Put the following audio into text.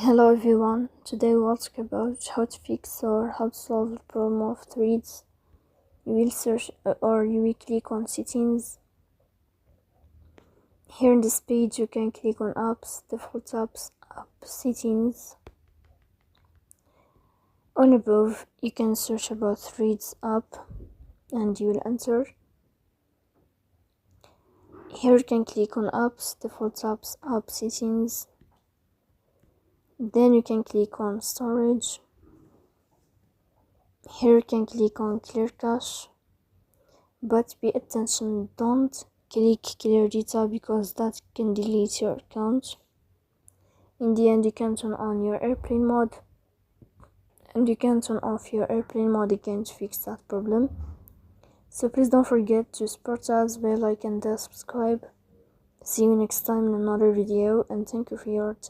Hello everyone, today we'll talk about how to fix or how to solve the problem of threads. You will search or you will click on settings. Here in this page you can click on apps, default apps, app settings. On above you can search about threads app and you will enter. Here you can click on apps, default apps, app settings. Then you can click on storage. Here you can click on clear cache, but pay attention, don't click clear data because that can delete your account. In the end you can turn on your airplane mode and you can turn off your airplane mode again to fix that problem. So please don't forget to support us, bell, like and subscribe. See you next time in another video and thank you for your attention.